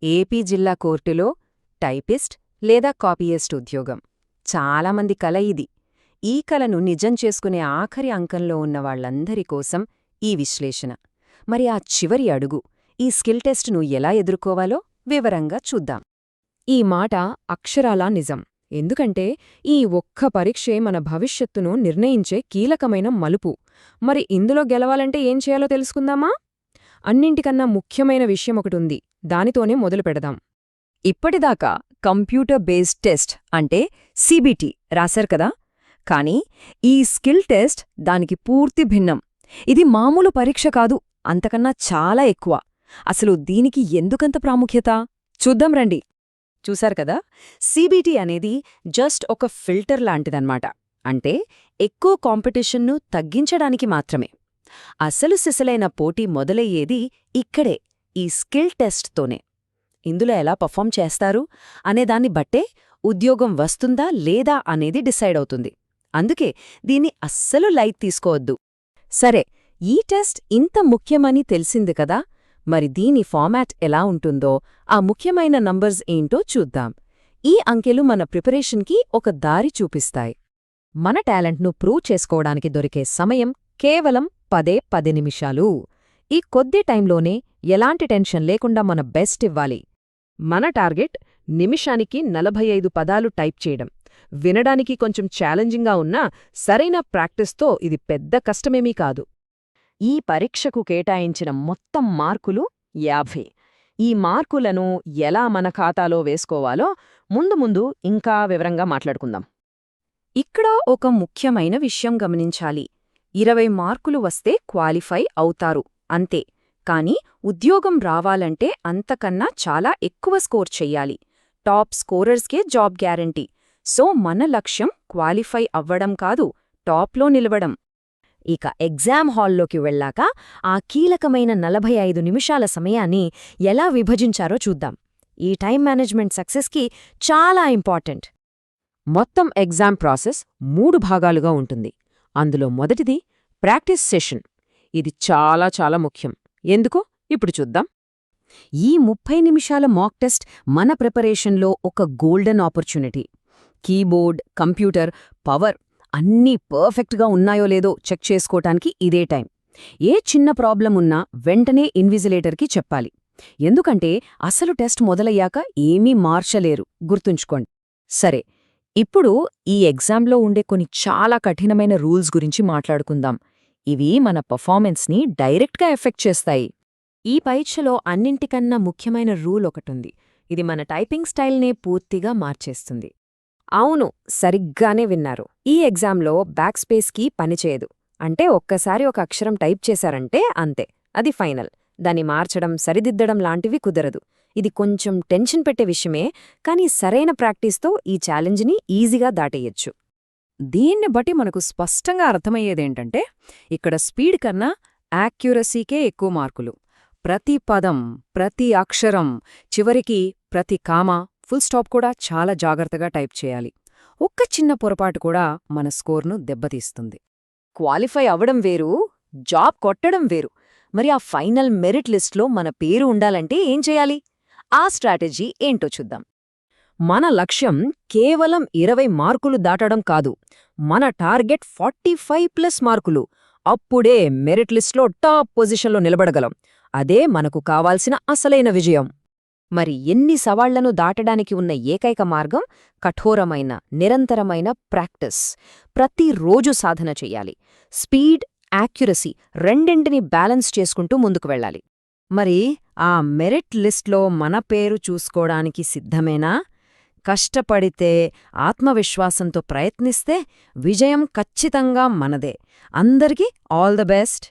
AP జిల్లా కోర్టులో typist లేదా కాపీయిస్ట్ ఉద్యోగం. చాలామంది కల ఇది. ఈ కలను నిజం చేసుకునే ఆఖరి అంకంలో ఉన్న వాళ్లందరి కోసం ఈ విశ్లేషణ. మరి ఆ చివరి అడుగు, ఈ స్కిల్ టెస్ట్ను ఎలా ఎదుర్కోవాలో వివరంగా చూద్దాం. ఈ మాట అక్షరాలా నిజం. ఎందుకంటే ఈ ఒక్క పరీక్షే మన భవిష్యత్తును నిర్ణయించే కీలకమైన మలుపు. మరి ఇందులో గెలవాలంటే ఏం చేయాలో తెలుసుకుందామా? అన్నింటికన్నా ముఖ్యమైన విషయమొకటుంది. దానితోనే మొదలుపెడదాం. ఇప్పటిదాకా కంప్యూటర్ బేస్డ్ టెస్ట్ అంటే సీబీటీ రాశారు కదా. కానీ ఈ స్కిల్ టెస్ట్ దానికి పూర్తి భిన్నం. ఇది మామూలు పరీక్ష కాదు, అంతకన్నా చాలా ఎక్కువ. అసలు దీనికి ఎందుకంత ప్రాముఖ్యత చూద్దాం రండి. చూశారు కదా, సీబీటీ అనేది జస్ట్ ఒక ఫిల్టర్ లాంటిదన్నమాట. అంటే ఎక్కువ కాంపిటీషన్ను తగ్గించడానికి మాత్రమే. అసలు సిసలైన పోటీ మొదలయ్యేది ఇక్కడే, ఈ స్కిల్ టెస్ట్తోనే. ఇందులో ఎలా పర్ఫామ్ చేస్తారు అనేదాన్ని బట్టే ఉద్యోగం వస్తుందా లేదా అనేది డిసైడ్ అవుతుంది. అందుకే దీన్ని అస్సలు లైట్ తీసుకోవద్దు. సరే, ఈ టెస్ట్ ఇంత ముఖ్యమని తెలిసింది కదా. మరి దీని ఫార్మాట్ ఎలా ఉంటుందో, ఆ ముఖ్యమైన నంబర్స్ ఏంటో చూద్దాం. ఈ అంకెలు మన ప్రిపరేషన్కి ఒక దారి చూపిస్తాయి. మన టాలెంట్ను ప్రూవ్ చేసుకోవడానికి దొరికే సమయం కేవలం 10 నిమిషాలు. ఈ కొద్ది టైంలోనే ఎలాంటి టెన్షన్ లేకుండా మన బెస్ట్ ఇవ్వాలి. మన టార్గెట్ నిమిషానికి 45 పదాలు టైప్ చేయడం. వినడానికి కొంచెం ఛాలెంజింగ్గా ఉన్నా సరైన ప్రాక్టీస్తో ఇది పెద్ద కష్టమేమీ కాదు. ఈ పరీక్షకు కేటాయించిన మొత్తం మార్కులు 50. ఈ మార్కులను ఎలా మన ఖాతాలో వేసుకోవాలో ముందు ఇంకా వివరంగా మాట్లాడుకుందాం. ఇక్కడ ఒక ముఖ్యమైన విషయం గమనించాలి. 20 మార్కులు వస్తే క్వాలిఫై అవుతారు అంతే. కానీ ఉద్యోగం రావాలంటే అంతకన్నా చాలా ఎక్కువ స్కోర్ చెయ్యాలి. టాప్ స్కోరర్స్కే జాబ్ గ్యారంటీ. సో మన లక్ష్యం క్వాలిఫై అవ్వడం కాదు, టాప్లో నిలవడం. ఇక ఎగ్జామ్ హాల్లోకి వెళ్ళాక ఆ కీలకమైన 45 నిమిషాల సమయాన్ని ఎలా విభజించారో చూద్దాం. ఈ టైం మేనేజ్మెంట్ సక్సెస్కి చాలా ఇంపార్టెంట్. మొత్తం ఎగ్జామ్ ప్రాసెస్ 3 భాగాలుగా ఉంటుంది. అందులో మొదటిది ప్రాక్టీస్ సెషన్. ఇది చాలా ముఖ్యం. ఎందుకో ఇప్పుడు చూద్దాం. ఈ 30 నిమిషాల మాక్ టెస్ట్ మన ప్రిపరేషన్లో ఒక golden opportunity. Keyboard, computer, power అన్నీ పర్ఫెక్ట్గా ఉన్నాయో లేదో చెక్ చేసుకోటానికి ఇదే టైం. ఏ చిన్న ప్రాబ్లం ఉన్నా వెంటనే ఇన్విజిలేటర్కి చెప్పాలి. ఎందుకంటే అసలు టెస్ట్ మొదలయ్యాక ఏమీ మార్చలేరు, గుర్తుంచుకోండి. సరే, ఇప్పుడు ఈ ఎగ్జామ్లో ఉండే కొన్ని చాలా కఠినమైన రూల్స్ గురించి మాట్లాడుకుందాం. ఇవి మన పర్ఫార్మెన్స్ని డైరెక్ట్గా ఎఫెక్ట్ చేస్తాయి. ఈ పరీక్షలో అన్నింటికన్నా ముఖ్యమైన రూల్ ఒకటుంది. ఇది మన టైపింగ్ స్టైల్నే పూర్తిగా మార్చేస్తుంది. అవును, సరిగ్గానే విన్నారు. ఈ ఎగ్జామ్లో బ్యాక్ స్పేస్కి పనిచేయదు. అంటే ఒక్కసారి ఒక అక్షరం టైప్ చేశారంటే అంతే, అది ఫైనల్. దాన్ని మార్చడం, సరిదిద్దడం లాంటివి కుదరదు. ఇది కొంచెం టెన్షన్ పెట్టే విషయమే, కానీ సరైన ప్రాక్టీస్తో ఈ ఛాలెంజ్ని ఈజీగా దాటేయొచ్చు. దీన్ని బట్టి మనకు స్పష్టంగా అర్థమయ్యేదేంటంటే, ఇక్కడ స్పీడ్ కన్నా యాక్యురసీకే ఎక్కువ మార్కులు. ప్రతి పదం, ప్రతి అక్షరం, చివరికి ప్రతి కామా, ఫుల్ స్టాప్ కూడా చాలా జాగ్రత్తగా టైప్ చేయాలి. ఒక్క చిన్న పొరపాటు కూడా మన స్కోర్ను దెబ్బతీస్తుంది. క్వాలిఫై అవ్వడం వేరు, జాబ్ కొట్టడం వేరు. మరి ఆ ఫైనల్ మెరిట్ లిస్ట్లో మన పేరు ఉండాలంటే ఏం చేయాలి? ఆ స్ట్రాటజీ ఏంటో చూద్దాం. మన లక్ష్యం కేవలం 20 మార్కులు దాటడం కాదు. మన టార్గెట్ 45+ మార్కులు. అప్పుడే మెరిట్ లిస్ట్లో టాప్ పొజిషన్లో నిలబడగలం. అదే మనకు కావాల్సిన అసలైన విజయం. మరి ఎన్ని సవాళ్లను దాటడానికి ఉన్న ఏకైక మార్గం కఠోరమైన, నిరంతరమైన ప్రాక్టీస్. ప్రతిరోజు సాధన చెయ్యాలి. స్పీడ్, యాక్యురసీ రెండింటినీ బ్యాలెన్స్ చేసుకుంటూ ముందుకు వెళ్ళాలి. మరి ఆ మెరిట్ లిస్ట్లో మన పేరు చూసుకోవడానికి సిద్ధమేనా? కష్టపడితే, ఆత్మవిశ్వాసంతో ప్రయత్నిస్తే విజయం ఖచ్చితంగా మనదే. అందరికీ ఆల్ ద బెస్ట్.